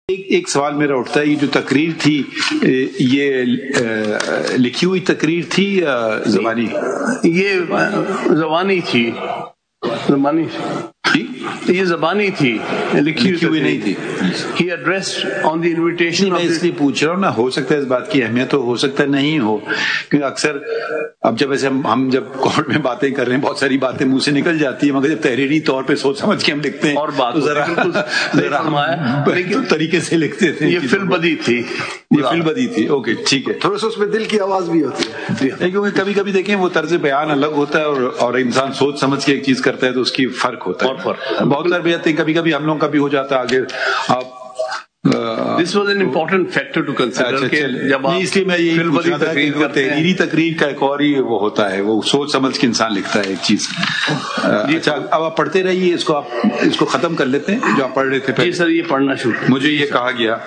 ایک سوال میرا اٹھتا ہے، یہ جو تقریر تھی یہ لکھی ہوئی تقریر تھی یا زبانی؟ یہ زبانی تھی، زبانی تھی، یہ زبانی تھی، لکھی ہوئی نہیں تھی. He addressed on the invitation. میں اس لیے پوچھ رہا ہوں نا، ہو سکتا ہے اس بات کی اہمیت ہو سکتا ہے نہیں ہو، کیونکہ اکثر اب جب ایسے ہم جب کورٹ میں باتیں کر رہے ہیں بہت ساری باتیں منہ سے نکل جاتی ہیں، مگر جب تحریری طور پہ سوچ سمجھ کے ہم لکھتے ہیں اور بات تو ذرا لیکن طریقے سے لکھتے تھے. یہ فل بدی تھی، یہ فل بدی تھی. اوکے ٹھیک ہے، تھوڑا سا اس میں دل کی آواز بھی ہوتی ہے، کیونکہ کبھی کبھی دیکھیں وہ طرز بیان الگ ہوتا ہے اور انسان سوچ سمجھ کے ایک چیز کرتا ہے تو اس کی فرق ہوتا ہے. بہت ساری باتیں کبھی کبھی ہم لوگوں کا بھی ہو جاتا ہے. آگے آپ This was an important factor to consider کہ جب آپ اس لیے میں یہی پوچھ رہا تھا کہ تحریری تقریر کا ایک اور ہی وہ ہوتا ہے، وہ سوچ سمجھ کے انسان لکھتا ہے ایک چیز. اچھا اب آپ پڑھتے رہیے، اس کو ختم کر لیتے ہیں جو آپ پڑھ رہے تھے. جی سر، یہ پڑھنا شروع. مجھے یہ کہا گیا،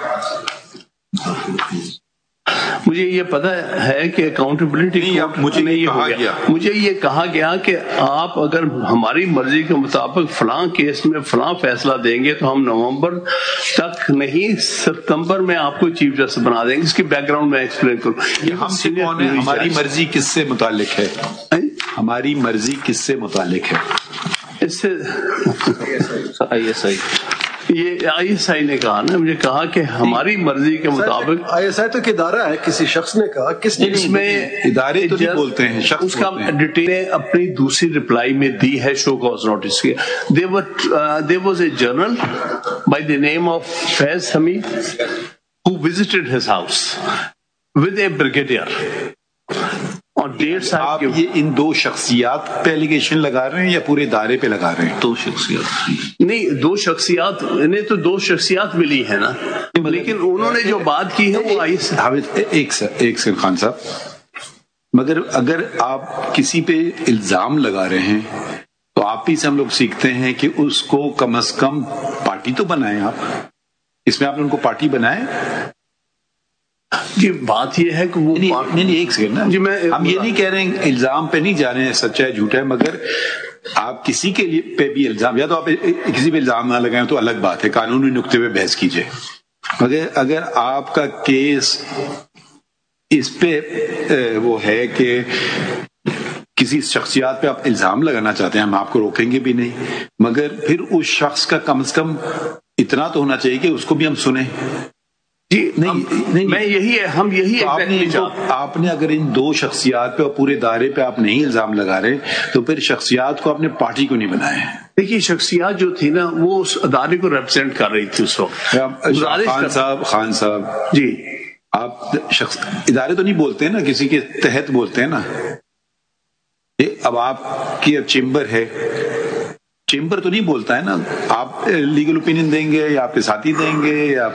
مجھے یہ پتا ہے کہ اکاؤنٹیبلٹی مجھے یہ کہا گیا کہ آپ اگر ہماری مرضی کے مطابق فلاں کیس میں فلاں فیصلہ دیں گے تو ہم نومبر تک نہیں ستمبر میں آپ کو چیف جسٹس بنا دیں گے. اس کی بیک گراؤنڈ میں ایکسپلین کروں. ہماری مرضی کس سے متعلق ہے؟ ہماری مرضی کس سے متعلق ہے؟ اس سے یہ آئی ایس آئی نے کہا نا، مجھے کہا کہ ہماری مرضی کے مطابق. آئی ایس آئی تو ایک ادارہ ہے، کسی شخص نے کہا، کس نے؟ اس میں ادارے تو نہیں بولتے ہیں، شخص اس کا ڈیٹیل اپنی دوسری رپلائی میں دی ہے شو کاز نوٹس کے. There was a journal by the name of Faiz Hamid who visited his house with a brigadier. آپ یہ ان دو شخصیات پہ ایلیگیشن لگا رہے ہیں یا پورے ادارے پہ لگا رہے ہیں؟ دو شخصیات نہیں، دو شخصیات، انہیں تو دو شخصیات ملی ہے نا، لیکن انہوں نے جو بات کی ہے وہ ایک سر خان صاحب، مگر اگر آپ کسی پہ الزام لگا رہے ہیں تو آپ ہی سے ہم لوگ سیکھتے ہیں کہ اس کو کم از کم پارٹی تو بنائیں. آپ اس میں آپ نے ان کو پارٹی بنائے. جی بات یہ ہے کہ وہ نہیں ایک سیکنڈ نا، ہم یہ نہیں کہہ رہے ہیں الزام پہ نہیں جا رہے ہیں سچا ہے جھوٹا ہے، مگر آپ کسی کے لیے پہ بھی الزام، یا تو آپ کسی پہ الزام نہ لگائیں تو الگ بات ہے، قانونی نقطے پہ بحث کیجئے. مگر اگر آپ کا کیس اس پہ وہ ہے کہ کسی شخصیات پہ آپ الزام لگانا چاہتے ہیں، ہم آپ کو روکیں گے بھی نہیں، مگر پھر اس شخص کا کم از کم اتنا تو ہونا چاہیے کہ اس کو بھی ہم سنیں. جی نہیں، میں یہی ہے، ہم یہی آپ نے اگر ان دو شخصیات پہ اور پورے دائرے پہ آپ نہیں الزام لگا رہے تو پھر شخصیات کو آپ نے پارٹی کو نہیں بنایا. دیکھیے شخصیات جو تھی نا وہ اس ادارے کو ریپرزینٹ کر رہی تھی اس وقت. خان صاحب جی، آپ ادارے تو نہیں بولتے ہیں نا، کسی کے تحت بولتے ہیں نا. اب آپ کی چیمبر ہے، چیمبر تو نہیں بولتا ہے نا، آپ لیگل اوپینین دیں گے یا آپ کے ساتھی دیں گے یا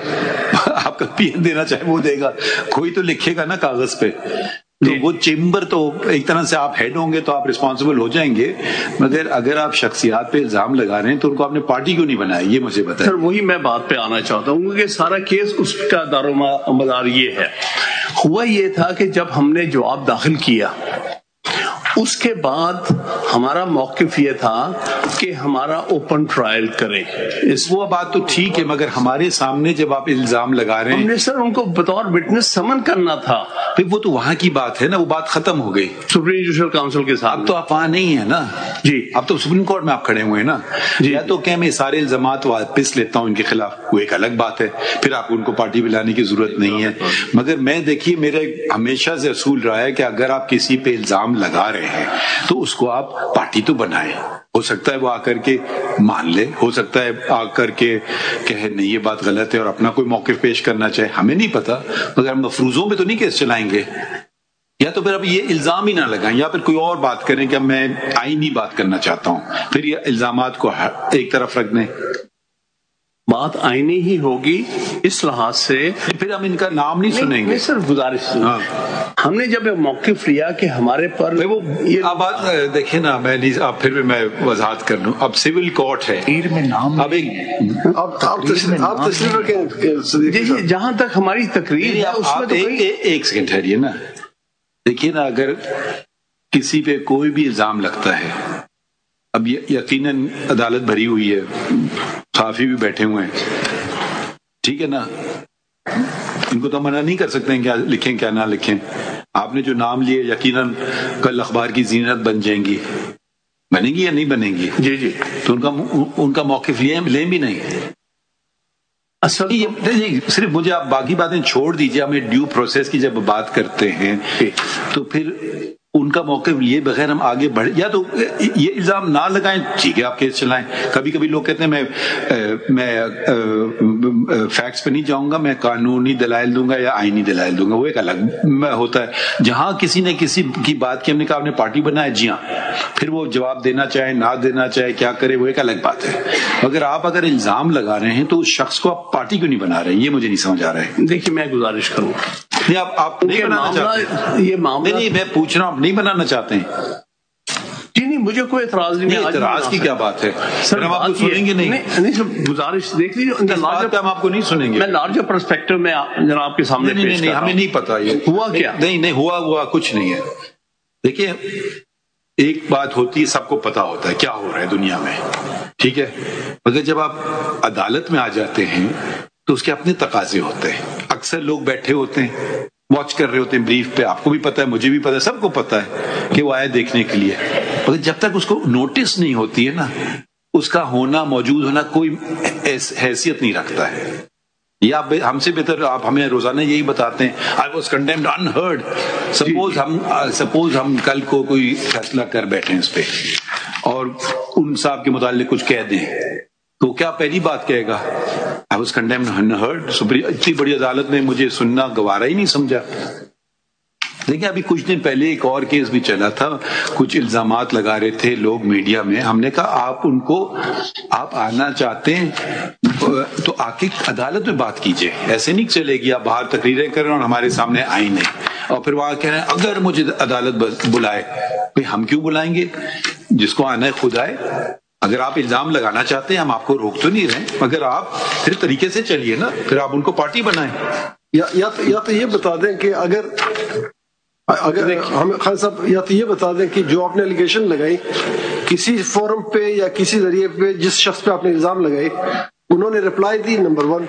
آپ کا پی این دینا چاہے وہ دے گا، کوئی تو لکھے گا نا کاغذ پہ. تو وہ چیمبر تو ایک طرح سے آپ ہیڈ ہوں گے تو آپ رسپانسبل ہو جائیں گے، مگر اگر آپ شخصیات پہ الزام لگا رہے ہیں تو ان کو آپ نے پارٹی کیوں نہیں بنایا، یہ مجھے بتائیں. سر وہی میں بات پہ آنا چاہتا ہوں کہ سارا کیس اس کا دار و مدار یہ ہے. ہوا یہ تھا کہ جب ہم نے جواب داخل کیا اس کے بعد ہمارا موقف یہ تھا کہ ہمارا اوپن ٹرائل کریں. وہ بات تو ٹھیک ہے، مگر ہمارے سامنے جب آپ الزام لگا رہے ہیں، ہم نے سر ان کو بطور وٹنس سمن کرنا تھا. پھر وہ تو وہاں کی بات ہے نا، وہ بات ختم ہو گئی سپریم جوڈیشل کاؤنسل کے ساتھ. اب تو آپ وہاں نہیں ہیں نا. جی اب تو سپریم کورٹ میں آپ کھڑے ہوئے ہیں نا. یا تو کہ میں سارے الزامات واپس لیتا ہوں ان کے خلاف، وہ ایک الگ بات ہے، پھر آپ ان کو پارٹی میں لانے کی ضرورت نہیں ہے. مگر میں دیکھیے میرا ہمیشہ سے اصول رہا ہے کہ اگر آپ کسی پہ الزام لگا رہے ہیں تو اس کو آپ پارٹی تو بنائیں. ہو سکتا ہے وہ آ کر کے مان لے، ہو سکتا ہے آ کر کے کہے نہیں یہ بات غلط ہے اور اپنا کوئی موقف پیش کرنا چاہے، ہمیں نہیں پتا. مگر ہم مفروضوں میں تو نہیں کیس چلائیں گے. یا تو پھر اب یہ الزام ہی نہ لگائیں یا پھر کوئی اور بات کریں کہ اب میں آئینی بات کرنا چاہتا ہوں، پھر یہ الزامات کو ایک طرف رکھ دیں. بات آئینی ہی ہوگی اس لحاظ سے، پھر ہم ان کا نام نہیں سنیں گے. سر گزارش ہم نے جب موقف لیا کہ ہمارے پر وہ اب بات دیکھیں نا، میں اب پھر میں وضاحت کر لوں. اب سول کورٹ ہے، اب دیکھیے جہاں تک ہماری تقریر ایک سیکنڈ ٹھہریے نا. دیکھیے نا، اگر کسی پہ کوئی بھی الزام لگتا ہے، اب یقیناً عدالت بھری ہوئی ہے، صحافی بھی بیٹھے ہوئے ہیں، ٹھیک ہے نا, ان کو تو منع نہیں کر سکتے ہیں کیا لکھیں کیا نہ لکھیں. آپ نے جو نام لیے یقیناً کل اخبار کی زینت بن جائیں گی, بنیں گی یا نہیں بنیں گی؟ جی جی. تو ان کا موقف لیں بھی نہیں. اصل صرف مجھے آپ باقی باتیں چھوڑ دیجیے, ہمیں ڈیو پروسیس کی جب بات کرتے ہیں تو پھر ان کا موقف لیے بغیر ہم آگے بڑھے. یا تو یہ الزام نہ لگائیں, ٹھیک ہے آپ کیس چلائیں. کبھی کبھی لوگ کہتے ہیں میں فیکٹس پہ نہیں جاؤں گا, میں قانونی دلائل دوں گا یا آئینی دلائل دوں گا, وہ ایک الگ ہوتا ہے. جہاں کسی نے کسی کی بات کی, ہم نے کہا آپ نے پارٹی بنایا, جی ہاں, پھر وہ جواب دینا چاہے نہ دینا چاہے کیا کرے وہ ایک الگ بات ہے. اگر الزام لگا رہے ہیں تو اس شخص کو آپ پارٹی کیوں نہیں بنا رہے ہیں, یہ مجھے نہیں سمجھ آ رہا ہے. دیکھیے میں گزارش کروں, آپ نہیں بنانا چاہتے, یہ معاملہ نہیں, میں پوچھ رہا ہوں آپ نہیں بنانا چاہتے ہیں. جی نہیں, مجھے کوئی اعتراض نہیں. اعتراض کی کیا بات ہے سر, ہم آپ کو سنیں گے نہیں سر. گزارش دیکھ لیجیے, ہم آپ کو نہیں سنیں گے. میں لارجر پرسپیکٹو میں جناب کے سامنے پیش کر رہا ہوں. ہمیں نہیں پتا یہ ہوا کیا. نہیں ہوا کچھ نہیں ہے. دیکھیے ایک بات ہوتی ہے, سب کو پتا ہوتا ہے کیا ہو رہا ہے دنیا میں, ٹھیک ہے, مگر جب آپ عدالت میں آ جاتے ہیں تو اس کے اپنے تقاضے ہوتے ہیں. اکثر لوگ بیٹھے ہوتے ہیں, واچ کر رہے ہوتے ہیں بریف پہ, آپ کو بھی پتا ہے, مجھے بھی پتا ہے, سب کو پتا ہے کہ وہ آئے دیکھنے کے لیے. مگر جب تک اس کو نوٹس نہیں ہوتی ہے نا, اس کا ہونا موجود ہونا کوئی حیثیت نہیں رکھتا ہے. یہ آپ ہم سے بہتر, آپ ہمیں روزانہ یہی بتاتے ہیں I was condemned unheard. Suppose ہم کل کو کوئی فیصلہ کر بیٹھے ہیں اس پہ اور ان صاحب کے متعلق کچھ کہہ دیں, تو کیا پہلی بات کہے گا I was condemned unheard. اتنی بڑی عدالت نے مجھے سننا گوارا ہی نہیں سمجھا. دیکھیں ابھی کچھ دن پہلے ایک اور کیس بھی چلا تھا, کچھ الزامات لگا رہے تھے لوگ میڈیا میں. ہم نے کہا آپ آنا چاہتے ہیں تو آ کے عدالت میں بات کیجئے, ایسے نہیں چلے گی آپ باہر تقریریں کریں اور ہمارے سامنے آئیں نہیں, اور پھر وہاں کہہ رہے ہیں اگر مجھے عدالت بلائے. بھئی ہم کیوں بلائیں گے, جس کو آنا ہے خود آئے. اگر آپ الزام لگانا چاہتے ہیں ہم آپ کو روک تو نہیں رہے, مگر آپ پھر طریقے سے چلیے نا, پھر آپ ان کو پارٹی بنائیں. یا تو یہ بتا دیں کہ اگر ہم خان صاحب, یا تو یہ بتا دیں کہ جو آپ نے ایلیگیشن لگائی کسی فورم پہ یا کسی ذریعے پہ, جس شخص پہ آپ نے الزام لگائی انہوں نے رپلائی دی, نمبر 1.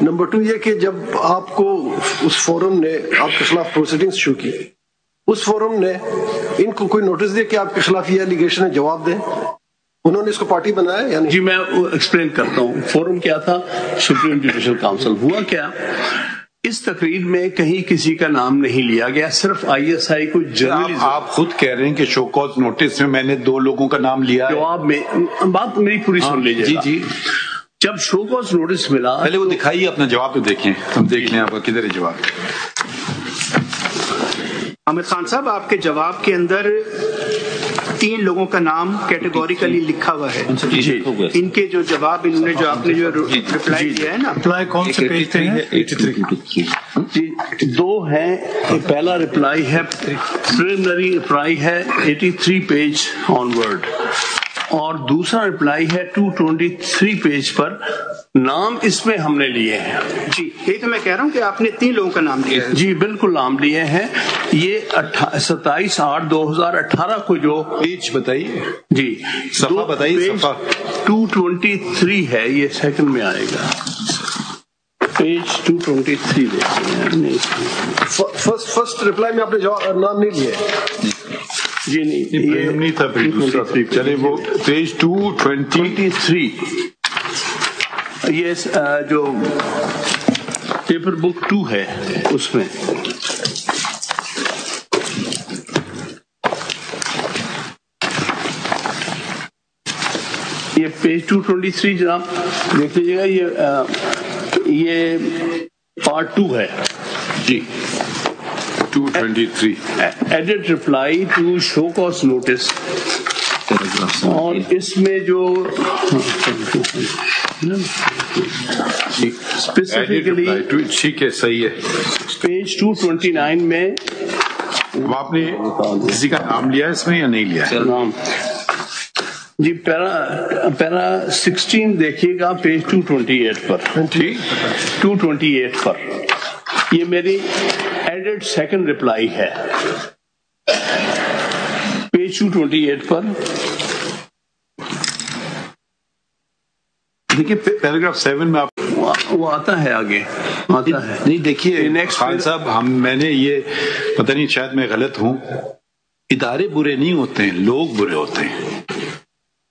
نمبر 2 یہ کہ جب آپ کو اس فورم نے آپ کے خلاف پروسیڈنگز شروع کی, اس فورم نے ان کو کوئی نوٹس دیا کہ آپ کے خلاف یہ ایلیگیشن ہے, جواب دیں. انہوں نے اس کو پارٹی بنایا یا نہیں؟ جی میں ایکسپلین کرتا ہوں. فورم کیا تھا, سپریم جوڈیشل کاؤنسل. ہوا کیا, اس تقریر میں کہیں کسی کا نام نہیں لیا گیا, صرف ISI کو جرنلزم. آپ خود کہہ رہے ہیں کہ شو کاز نوٹس میں نے 2 لوگوں کا نام لیا. جواب میں بات میری پوری سن لیجیے. جی جب شو کاز نوٹس ملا, پہلے وہ دکھائیے اپنا جواب تو دیکھیں, ہم دیکھ لیں آپ کا کدھر ہے جواب. عامر خان صاحب, آپ کے جواب کے اندر 3 لوگوں کا نام کیٹیگوریکلی لکھا ہوا ہے. ان کے جو جواب انہوں نے جو آپ نے جو رپلائی دیا ہے نا, رپلائی کون سے پیج پہ ہے؟ 83. جی 2 ہیں. پہلا رپلائی ہے, پریلیمنری رپلائی ہے 83 پیج آن ورڈ, اور دوسرا رپلائی ہے 223 پیج پر. نام اس میں ہم نے لیے ہیں. جی یہی تو میں کہہ رہا ہوں کہ آپ نے 3 لوگوں کا نام لیا ہے. جی بالکل نام لیے ہیں. یہ 27/8/2018 کو جو پیج بتائیے, جی صفحہ بتائیے. صفحہ 223 ہے, یہ سیکنڈ میں آئے گا. پیج 223 دیکھتے ہیں. فرسٹ رپلائی میں آپ نے نام نہیں لیا. جی نہیں تھا, چلے وہ پیج 223. یہ جو پیپر بک 2 ہے اس میں یہ پیج 223 جناب دیکھ لیجیے گا. یہ پارٹ 2 ہے. جی 223 edit reply to show cause notice, اور اس میں جو اسپیسیفکلی ٹھیک ہے, صحیح ہے. پیج 229 میں آپ نے کسی کا نام لیا اس میں یا نہیں لیا؟ نام جی پیرا 16 دیکھیے گا, پیج 228 پر. 228 پر یہ میری ایڈٹ سیکنڈ رپلائی ہے, پیج 228 پر. دیکھیے پیراگراف 7 میں وہ آتا ہے آگے آتا ہے. نہیں دیکھیے خان صاحب، میں نے یہ پتہ نہیں شاید میں غلط ہوں، ادارے برے نہیں ہوتے ہیں، لوگ برے ہوتے ہیں.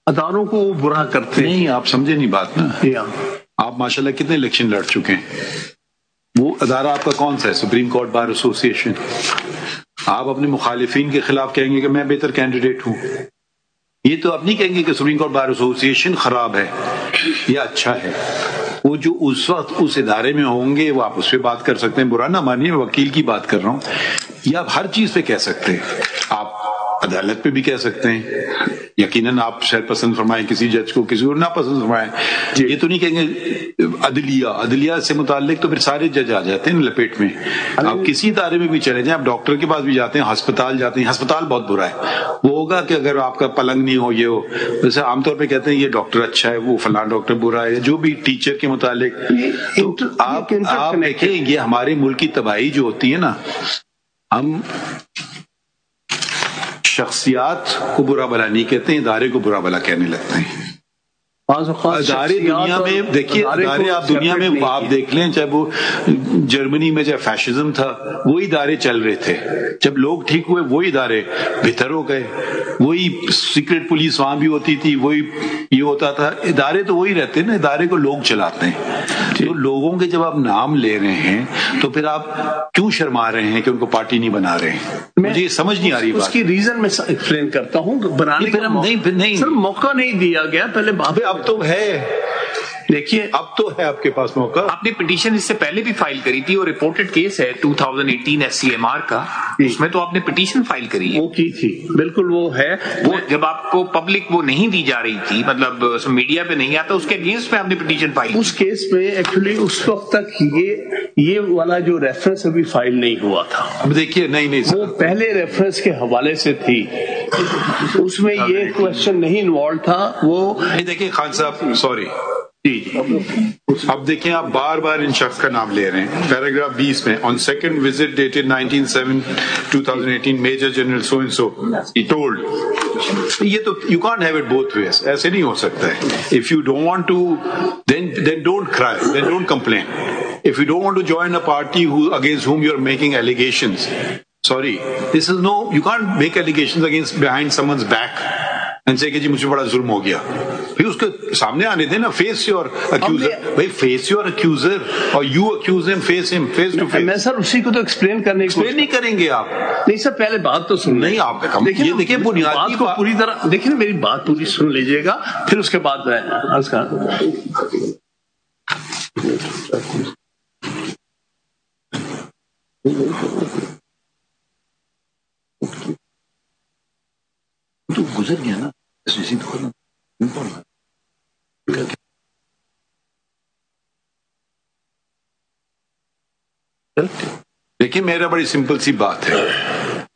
اداروں کو وہ برا کرتے نہیں، آپ سمجھے نہیں بات نا. آپ ماشاءاللہ کتنے الیکشن لڑ چکے ہیں. وہ ادارہ آپ کا کون سا ہے؟ سپریم کورٹ بار ایسوسی ایشن. آپ اپنے مخالفین کے خلاف کہیں گے کہ میں بہتر کینڈیڈیٹ ہوں. یہ تو آپ نہیں کہیں گے کہ سپریم کورٹ بار ایسوسی ایشن خراب ہے یا اچھا ہے. وہ جو اس وقت اس ادارے میں ہوں گے وہ آپ اس پہ بات کر سکتے ہیں. برا نہ مانیے، میں وکیل کی بات کر رہا ہوں. یا آپ ہر چیز پہ کہہ سکتے ہیں. آپ عدالت پہ بھی کہہ سکتے ہیں. یقیناً آپ شاید پسند فرمائیں کسی جج کو، کسی کو نہ پسند فرمائیں. یہ تو نہیں کہیں گے عدلیہ سے متعلق تو پھر سارے جج آ جاتے ہیں لپیٹ میں. آپ کسی ادارے میں بھی چلے جائیں، آپ ڈاکٹر کے پاس بھی جاتے ہیں، ہسپتال جاتے ہیں. ہسپتال بہت برا ہے. وہ ہوگا کہ اگر آپ کا پلنگ نہیں ہو، یہ ہو. ویسے عام طور پہ کہتے ہیں یہ ڈاکٹر اچھا ہے، وہ فلاں ڈاکٹر برا ہے، جو بھی ٹیچر کے متعلق. تو آپ دیکھیں یہ ہمارے ملک کی تباہی جو ہوتی ہے نا، ہم شخصیات کو برا بھلا نہیں کہتے ہیں، ادارے کو برا بھلا کہنے لگتے ہیں. ادارے دنیا میں دیکھیے، ادارے آپ دنیا میں آپ دیکھ لیں، چاہے وہ جرمنی میں چاہے فیشزم تھا، وہی ادارے چل رہے تھے. جب لوگ ٹھیک ہوئے وہی ادارے بہتر ہو گئے. وہی سیکرٹ پولیس وہاں بھی ہوتی تھی، وہی یہ ہوتا تھا. ادارے تو وہی رہتے ہیں نا، ادارے کو لوگ چلاتے ہیں. تو لوگوں کے جب آپ نام لے رہے ہیں تو پھر آپ کیوں شرما رہے ہیں کہ ان کو پارٹی نہیں بنا رہے ہیں؟ مجھے یہ سمجھ نہیں آ رہی. اس کی ریزن میں ایکسپلین کرتا ہوں. بنانے کا نہیں سر موقع نہیں دیا گیا پہلے. اب تو ہے، دیکھیے اب تو ہے آپ کے پاس موقع. آپ نے پٹیشن اس سے پہلے بھی فائل کری تھی، اور رپورٹڈ کیس ہے 2018 SCMR کا، اس میں تو آپ نے پٹیشن فائل کری ہے. وہ کی تھی بالکل. وہ ہے، وہ جب آپ کو پبلک وہ نہیں دی جا رہی تھی، مطلب میڈیا پہ نہیں آتا، اس کے اگینسٹ میں آپ نے پٹیشن فائل. اس کیس میں ایکچولی اس وقت تک یہ والا جو ریفرنس ابھی فائل نہیں ہوا تھا. اب دیکھیے نہیں وہ پہلے ریفرنس کے حوالے سے تھی، اس میں یہ کوشچن نہیں انوالو تھا. وہ دیکھیے خان صاحب سوری جی. اب دیکھیں آپ بار بار ان شخص کا نام لے رہے ہیں. پیراگراف 20 میں on second visit dated 19/7/2018 Major General so and so he told. یہ تو you can't have it both ways. ایسے نہیں ہو سکتا ہے. If you don't want to then don't cry, then don't complain. If you don't want to join a party against whom you're making allegations, sorry, this is no, you can't make allegations against behind someone's back and say کہ جی مجھ پہ بڑا ظلم ہو گیا. پھر اس کے سامنے آنے دیں نا. فیس یور اکیوزر بھائی، فیس یور اکیوزر اور یو اکیوز ہم، فیس ہم، فیس ٹو فیس. میں سر اسی کو تو ایکسپلین کرنے کی ایکسپلین نہیں کریں گے آپ. نہیں سر پہلے بات تو سن. نہیں آپ یہ دیکھیں بنیادی کو پوری طرح دیکھیں، میری بات پوری سن لیجیے گا، پھر اس کے بعد میں عرض کروں. تو گزر گیا نا. دیکھیں میرا بڑی سمپل سی بات ہے.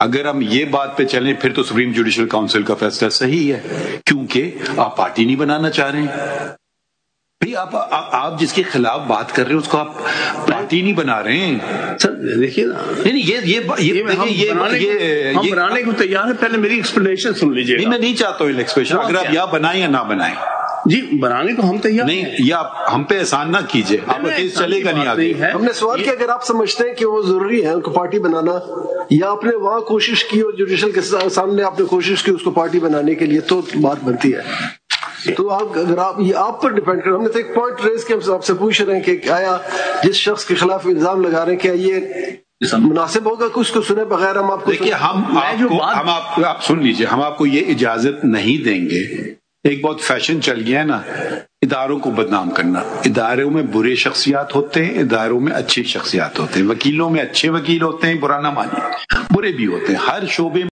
اگر ہم یہ بات پہ چلیں پھر تو سپریم جوڈیشل کاؤنسل کا فیصلہ صحیح ہے، کیونکہ آپ پارٹی نہیں بنانا چاہ رہے ہیں. بھائی آپ جس کے خلاف بات کر رہے ہیں اس کو آپ پارٹی نہیں بنا رہے ہیں. سر دیکھیے نا، ہم بنانے کو تیار ہے. پہلے میری ایکسپلینیشن سن لیجیے. نہیں میں نہیں چاہتا ہوں ایکسپلینیشن. اگر آپ یا بنائیں یا نہ بنائیں. جی بنانے کو ہم تیار نہیں، یا ہم پہ احسان نہ کیجیے. آپ کا کیس چلے گا نہیں آگے. ہم نے سوال کیا اگر آپ سمجھتے ہیں کہ وہ ضروری ہے ان کو پارٹی بنانا، یا آپ نے وہاں کوشش کی اور جوڈیشل کے سامنے آپ نے کوشش کی اس کو پارٹی بنانے کے لیے، تو بات بنتی ہے. تو اگر آپ پر ڈیپینڈ کریں. ہم نے تو ایک پوائنٹ ریز کے آپ سے پوچھ رہے ہیں کہ آیا جس شخص کے خلاف الزام لگا رہے ہیں کیا یہ مناسب ہوگا کہ اس کو سنے بغیر ہم آپ کو؟ دیکھیے آپ سن لیجیے، ہم آپ کو یہ اجازت نہیں دیں گے. ایک بہت فیشن چل گیا ہے نا اداروں کو بدنام کرنا. اداروں میں برے شخصیات ہوتے ہیں، اداروں میں اچھی شخصیات ہوتے ہیں. وکیلوں میں اچھے وکیل ہوتے ہیں، برا نہ مانیے، برے بھی ہوتے ہیں. ہر شعبے